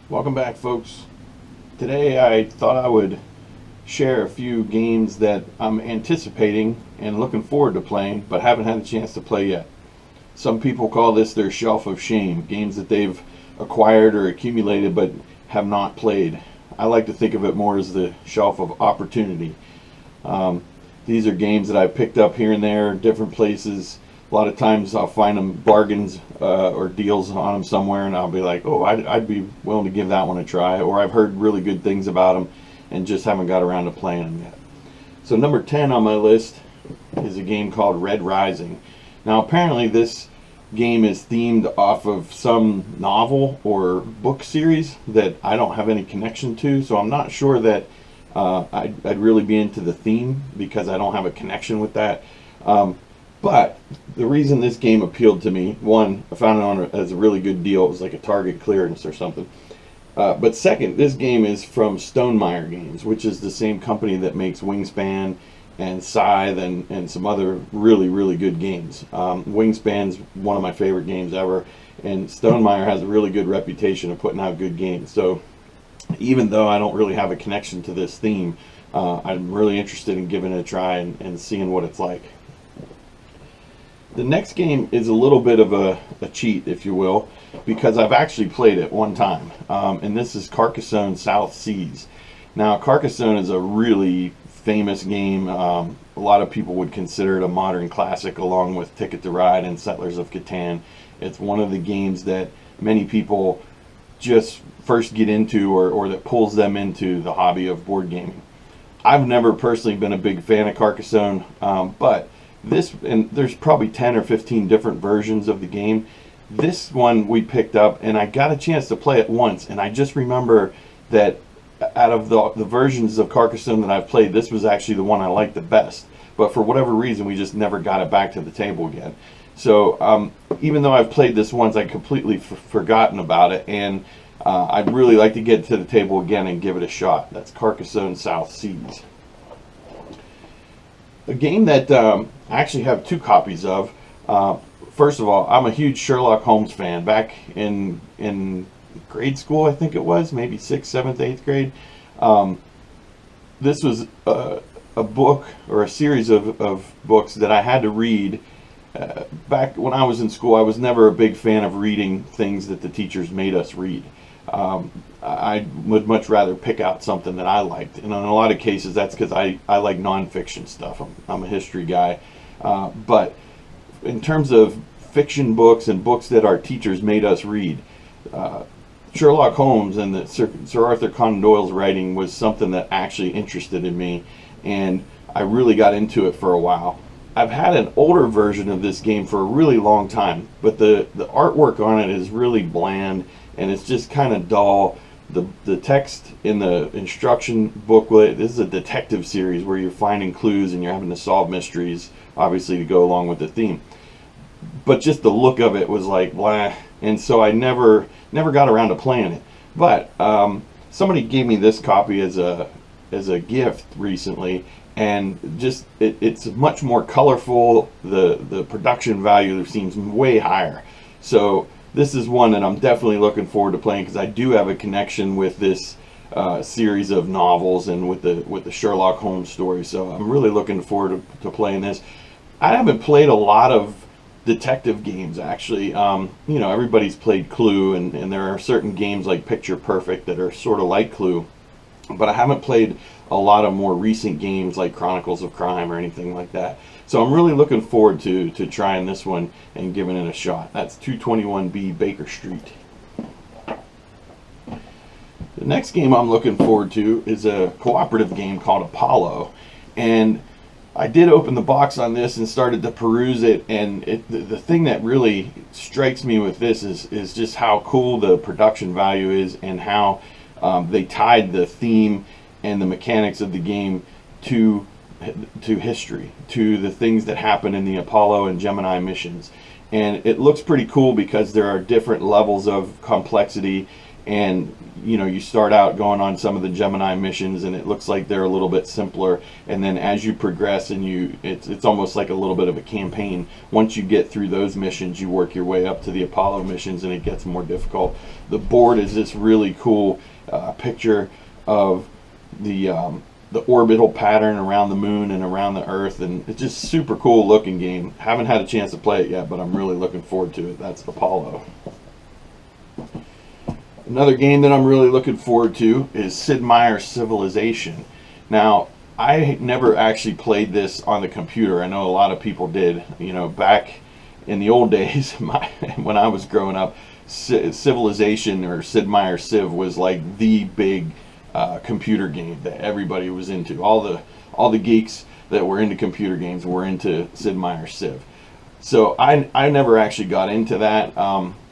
Welcome back, folks. Today I thought I would share a few games that I'm anticipating and looking forward to playing, but haven't had a chance to play yet. Some people call this their shelf of shame, games that they've acquired or accumulated but have not played. I like to think of it more as the shelf of opportunity. Um, these are games that I've picked up here and there, different places. A lot of times I'll find them bargains or deals on them somewhere, and I'll be like, oh, I'd be willing to give that one a try. Or I've heard really good things about them and just haven't got around to playing them yet. So number 10 on my list is a game called Red Rising. Now apparently this game is themed off of some novel or book series that I don't have any connection to, so I'm not sure that I'd really be into the theme because I don't have a connection with that. But the reason this game appealed to me, one, I found it on as a really good deal. It was like a Target clearance or something. But second, this game is from Stonemaier Games, which is the same company that makes Wingspan and Scythe and some other really, really good games. Wingspan's one of my favorite games ever, and Stonemaier has a really good reputation of putting out good games. So even though I don't really have a connection to this theme, I'm really interested in giving it a try and seeing what it's like. The next game is a little bit of a cheat, if you will, because I've actually played it one time, and this is Carcassonne South Seas. Now, Carcassonne is a really famous game. A lot of people would consider it a modern classic along with Ticket to Ride and Settlers of Catan. It's one of the games that many people just first get into or that pulls them into the hobby of board gaming. I've never personally been a big fan of Carcassonne, but and there's probably 10 or 15 different versions of the game. This one we picked up and I got a chance to play it once, and I just remember that out of the versions of Carcassonne that I've played, this was actually the one I liked the best. But for whatever reason, we just never got it back to the table again. So even though I've played this once, I completely forgotten about it, and I'd really like to get to the table again and give it a shot. That's Carcassonne South Seas. A game that I actually have two copies of. First of all, I'm a huge Sherlock Holmes fan. Back in grade school, I think it was, maybe 6th, 7th, 8th grade. This was a book or a series of books that I had to read. Back when I was in school, I was never a big fan of reading things that the teachers made us read. I would much rather pick out something that I liked, and in a lot of cases that's because I like nonfiction stuff. I'm a history guy, but in terms of fiction books and books that our teachers made us read, Sherlock Holmes and Sir Arthur Conan Doyle's writing was something that actually interested in me, and I really got into it for a while. I've had an older version of this game for a really long time, but the artwork on it is really bland and it's just kind of dull. The text in the instruction booklet, this is a detective series where you're finding clues and you're having to solve mysteries, obviously to go along with the theme. But just the look of it was like blah, and so I never got around to playing it. But somebody gave me this copy as a gift recently, and just it's much more colorful. The production value seems way higher. So this is one that I'm definitely looking forward to playing because I do have a connection with this series of novels and with the Sherlock Holmes story. So I'm really looking forward to playing this. I haven't played a lot of detective games actually. You know, everybody's played Clue, and there are certain games like Picture Perfect that are sort of like Clue, but I haven't played a lot of more recent games like Chronicles of Crime or anything like that. So I'm really looking forward to trying this one and giving it a shot. That's 221B Baker Street. The next game I'm looking forward to is a cooperative game called Apollo, and I did open the box on this and started to peruse it, and the thing that really strikes me with this is just how cool the production value is, and how they tied the theme and the mechanics of the game to history, to the things that happen in the Apollo and Gemini missions. And it looks pretty cool because there are different levels of complexity, and you start out going on some of the Gemini missions, and it looks like they're a little bit simpler, and then as you progress and it's almost like a little bit of a campaign. Once you get through those missions, you work your way up to the Apollo missions, and it gets more difficult. The board is this really cool picture of the orbital pattern around the moon and around the Earth, and it's just super cool looking game. Haven't had a chance to play it yet, but I'm really looking forward to it. That's Apollo. Another game that I'm really looking forward to is Sid Meier's Civilization. Now, I never actually played this on the computer. I know a lot of people did. Back in the old days, when I was growing up, Civilization, or Sid Meier's Civ, was like the big computer game that everybody was into. All the geeks that were into computer games were into Sid Meier's Civ. So I never actually got into that,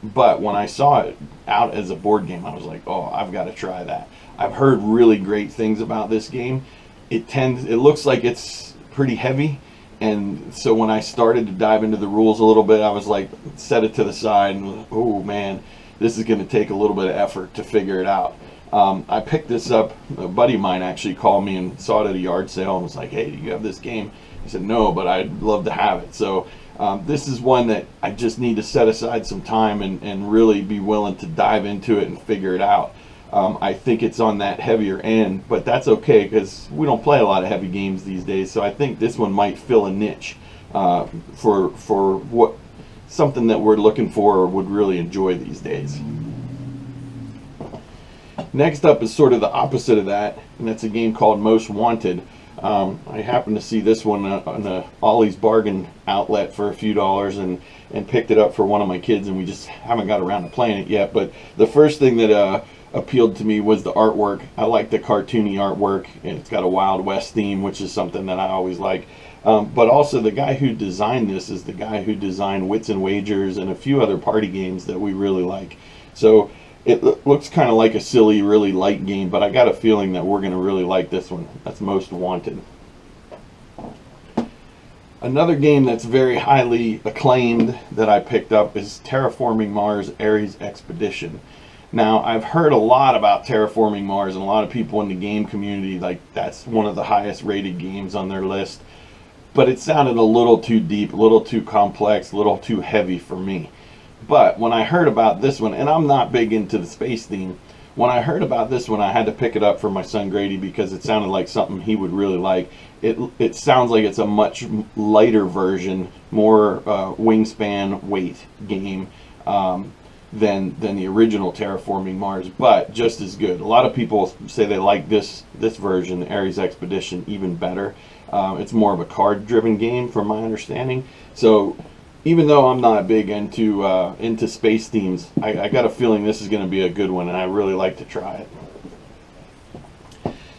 but when I saw it out as a board game, I was like, oh, I've got to try that. I've heard really great things about this game. It looks like it's pretty heavy, and so when I started to dive into the rules a little bit, I was like, set it to the side, and oh man, this is going to take a little bit of effort to figure it out. I picked this up. A buddy of mine actually called me and saw it at a yard sale and was like, hey, do you have this game? I said, no, but I'd love to have it. So this is one that I just need to set aside some time and really be willing to dive into it and figure it out. I think it's on that heavier end, but that's okay because we don't play a lot of heavy games these days. So I think this one might fill a niche for what something that we're looking for or would really enjoy these days. Next up is sort of the opposite of that, and that's a game called Most Wanted. I happened to see this one on the Ollie's Bargain outlet for a few dollars and picked it up for one of my kids, and we just haven't got around to playing it yet. But the first thing that appealed to me was the artwork. I like the cartoony artwork, and it's got a Wild West theme, which is something that I always like. But also the guy who designed this is the guy who designed Wits and Wagers and a few other party games that we really like. So it looks kind of like a silly, really light game, but I got a feeling that we're going to really like this one. That's Most Wanted. Another game that's very highly acclaimed that I picked up is Terraforming Mars Ares Expedition. Now, I've heard a lot about Terraforming Mars, and a lot of people in the game community, like, that's one of the highest rated games on their list. But it sounded a little too deep, a little too complex, a little too heavy for me. But when I heard about this one, and I'm not big into the space theme, when I heard about this one, I had to pick it up for my son Grady because it sounded like something he would really like. It sounds like it's a much lighter version, more wingspan weight game than the original Terraforming Mars, but just as good. A lot of people say they like this version, the Ares Expedition, even better. It's more of a card-driven game, from my understanding. So even though I'm not big into space themes, I got a feeling this is going to be a good one, and I really like to try it.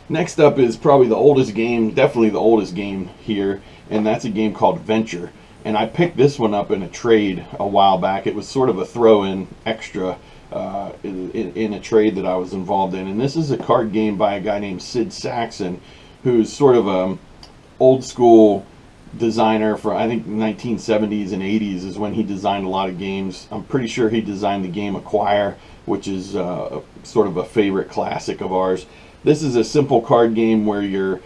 Next up is probably the oldest game, definitely the oldest game here, and that's a game called Venture. And I picked this one up in a trade a while back. It was sort of a throw-in extra in a trade that I was involved in. And this is a card game by a guy named Sid Saxon, who's sort of a old school designer for, I think, 1970s and 80s is when he designed a lot of games. I'm pretty sure he designed the game Acquire, which is sort of a favorite classic of ours. This is a simple card game where you're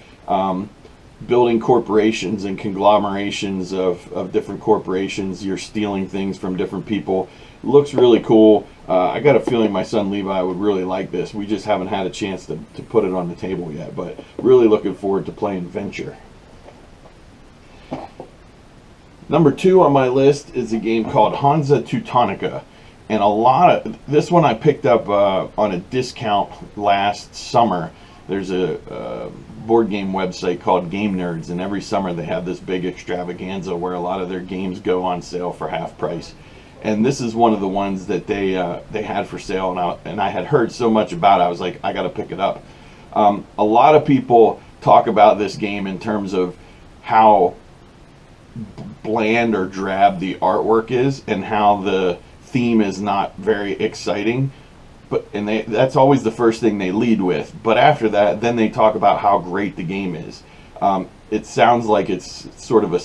building corporations and conglomerations of different corporations. You're stealing things from different people. It looks really cool. I got a feeling my son Levi would really like this. We just haven't had a chance to put it on the table yet, but really looking forward to playing Venture. Number 2 on my list is a game called Hansa Teutonica. And this one I picked up on a discount last summer. There's a board game website called Game Nerds, and every summer they have this big extravaganza where a lot of their games go on sale for half price. And this is one of the ones that they had for sale, and I had heard so much about it, I was like, I got to pick it up. A lot of people talk about this game in terms of how bland or drab the artwork is and how the theme is not very exciting, that's always the first thing they lead with. But after that, then they talk about how great the game is. It sounds like it's sort of a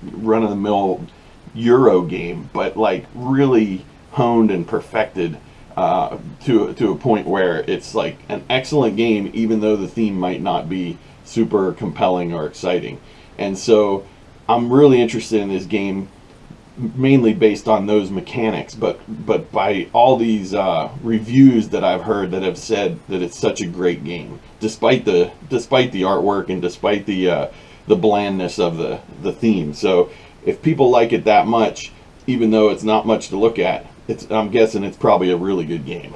run-of-the-mill Euro game, but like really honed and perfected to a point where it's like an excellent game, even though the theme might not be super compelling or exciting. And so I'm really interested in this game, mainly based on those mechanics, but by all these reviews that I've heard that have said that it's such a great game, despite the artwork and despite the blandness of the theme. So if people like it that much, even though it's not much to look at, I'm guessing it's probably a really good game.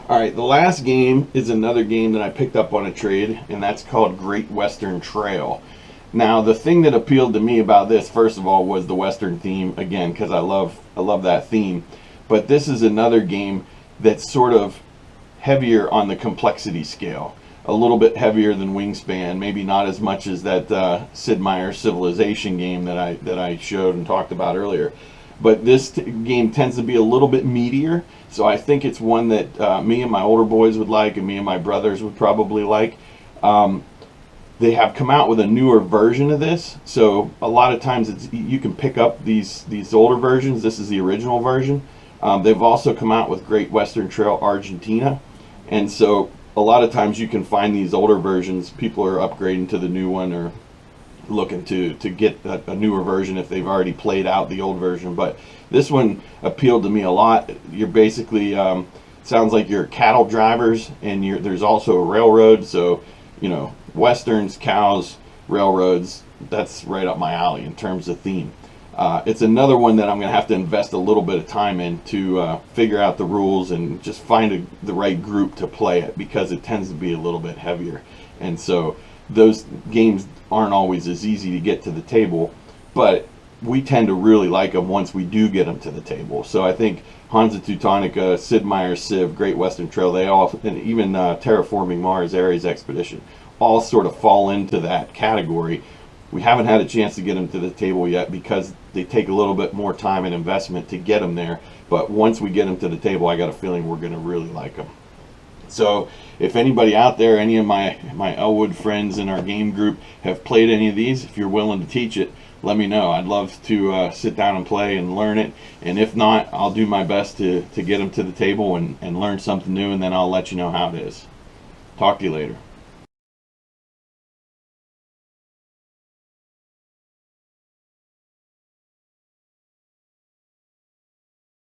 All right, the last game is another game that I picked up on a trade, and that's called Great Western Trail. Now, the thing that appealed to me about this, first of all, was the Western theme, again, because I love that theme. But this is another game that's sort of heavier on the complexity scale. A little bit heavier than Wingspan, maybe not as much as that Sid Meier's Civilization game that I showed and talked about earlier. But this game tends to be a little bit meatier, so I think it's one that me and my older boys would like, and me and my brothers would probably like. They have come out with a newer version of this, so a lot of times you can pick up these older versions. This is the original version. They've also come out with Great Western Trail Argentina, and so a lot of times you can find these older versions. People are upgrading to the new one or looking to get a newer version if they've already played out the old version. But this one appealed to me a lot. You're basically sounds like you're cattle drivers, and there's also a railroad, so you know, westerns, cows, railroads, that's right up my alley in terms of theme. It's another one that I'm going to have to invest a little bit of time in to figure out the rules and just find the right group to play it, because it tends to be a little bit heavier. And so those games aren't always as easy to get to the table, but we tend to really like them once we do get them to the table. So I think Hansa Teutonica, Sid Meier's Civ, Great Western Trail, they all, and even Terraforming Mars, Ares Expedition, all sort of fall into that category. We haven't had a chance to get them to the table yet because they take a little bit more time and investment to get them there. But once we get them to the table, I got a feeling we're going to really like them. So if anybody out there, any of my Elwood friends in our game group have played any of these, if you're willing to teach it, let me know. I'd love to sit down and play and learn it. And if not, I'll do my best to get them to the table and learn something new, and then I'll let you know how it is. Talk to you later.